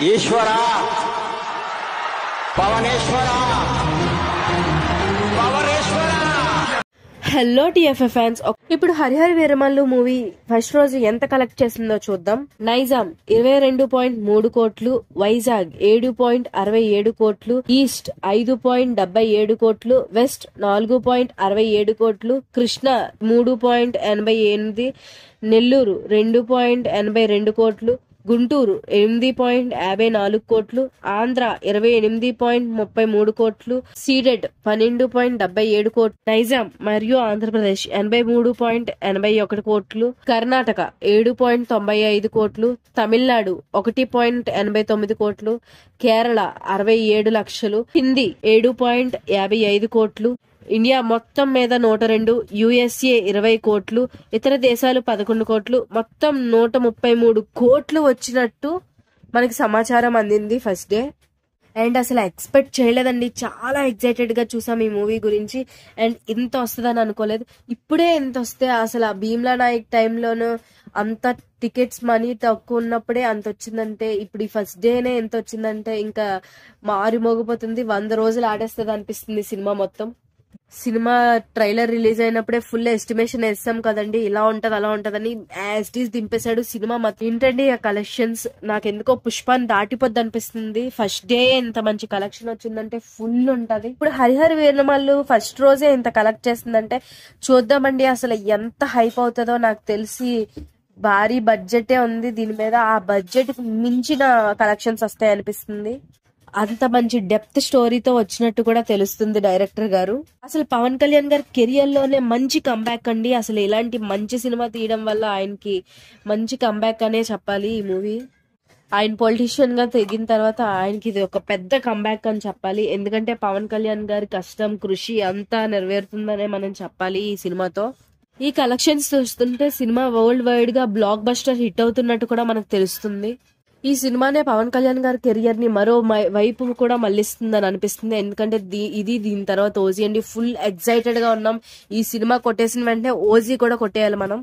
ఈశ్వరా, పవనేశ్వరా, పవనేశ్వరా. Hello టిఎఫ్ఎ fans, ఇప్పుడు Harihara Veeramallu movie first రోజు ఎంత కలెక్ట్ చేసిందో చూద్దాం. నైజాం 22.3 కోట్లు, వైజాగ్ 7.67 కోట్లు, ఈస్ట్ 5.77 కోట్లు, వెస్ట్ 4.67 కోట్లు, కృష్ణా 3.88, నెల్లూరు 2.82 కోట్లు, గుంటూరు 8.54 కోట్లు, ఆంధ్ర 28.33 కోట్లు, సీడెడ్ 12.77 కోట్లు, నైజాం మరియు ఆంధ్రప్రదేశ్ 83.81 కోట్లు, కర్ణాటక 7.95 కోట్లు, తమిళనాడు 1.89 కోట్లు, కేరళ 67 లక్షలు, హిందీ 7.55 కోట్లు, ఇండియా మొత్తం మీద 102, యుఎస్ఏ 20 కోట్లు, ఇతర దేశాలు 11 కోట్లు, మొత్తం 133 కోట్లు వచ్చినట్టు మనకి సమాచారం అందింది ఫస్ట్ డే. అండ్ అసలు ఎక్స్పెక్ట్ చేయలేదండి, చాలా ఎక్సైటెడ్ గా చూసాం ఈ మూవీ గురించి. అండ్ ఇంత వస్తుందని అనుకోలేదు. ఇప్పుడే ఎంత వస్తే అసలు ఆ భీమ్లా నాయక్ టైంలోనూ అంత టికెట్స్ మనీ తక్కువ ఉన్నప్పుడే అంత వచ్చిందంటే, ఇప్పుడు ఈ ఫస్ట్ డేనే ఎంత వచ్చిందంటే ఇంకా మారి మోగిపోతుంది. 100 రోజులు ఆడేస్తుంది అనిపిస్తుంది సినిమా మొత్తం. సినిమా ట్రైలర్ రిలీజ్ అయినప్పుడే ఫుల్ ఎస్టిమేషన్ వేస్తాం కదండి, ఇలా ఉంటది అలా ఉంటదని యాజ్ ఇట్ ఈస్ దింపేశాడు సినిమా. ఏంటండి ఆ కలెక్షన్స్, నాకెందుకో పుష్పాన్ని దాటిపోద్ది అనిపిస్తుంది. ఫస్ట్ డే ఎంత మంచి కలెక్షన్ వచ్చిందంటే ఫుల్ ఉంటది. ఇప్పుడు హరిహర వీరమల్లు ఫస్ట్ రోజే ఇంత కలెక్ట్ చేస్తుందంటే చూద్దామండి అసలు ఎంత హైప్ అవుతుందో. నాకు తెలిసి భారీ బడ్జెటే ఉంది దీని మీద, ఆ బడ్జెట్ మించిన కలెక్షన్స్ వస్తాయి అనిపిస్తుంది. అంత మంచి డెప్త్ స్టోరీతో వచ్చినట్టు కూడా తెలుస్తుంది డైరెక్టర్ గారు. అసలు పవన్ కళ్యాణ్ గారి కెరియర్ లోనే మంచి కంబ్యాక్ అండి. అసలు ఇలాంటి మంచి సినిమా తీయడం వల్ల ఆయనకి మంచి కంబ్యాక్ అనే చెప్పాలి ఈ మూవీ. ఆయన పొలిటీషియన్ గా తెగిన తర్వాత ఆయనకి ఇది ఒక పెద్ద కంబ్యాక్ అని చెప్పాలి. ఎందుకంటే పవన్ కళ్యాణ్ గారి కష్టం కృషి అంతా నెరవేరుతుందనే మనం చెప్పాలి ఈ సినిమాతో. ఈ కలెక్షన్స్ చూస్తుంటే సినిమా వరల్డ్ వైడ్ గా బ్లాక్ బస్టర్ హిట్ అవుతున్నట్టు కూడా మనకు తెలుస్తుంది. ఈ సినిమానే పవన్ కళ్యాణ్ గారి కెరియర్ ని మరో వైపు కూడా మళ్ళిస్తుందని అనిపిస్తుంది. ఎందుకంటే దీని తర్వాత ఓజీ అండి. ఫుల్ ఎక్సైటెడ్ గా ఉన్నాం. ఈ సినిమా కొట్టేసిన వెంటనే ఓజీ కూడా కొట్టేయాలి మనం.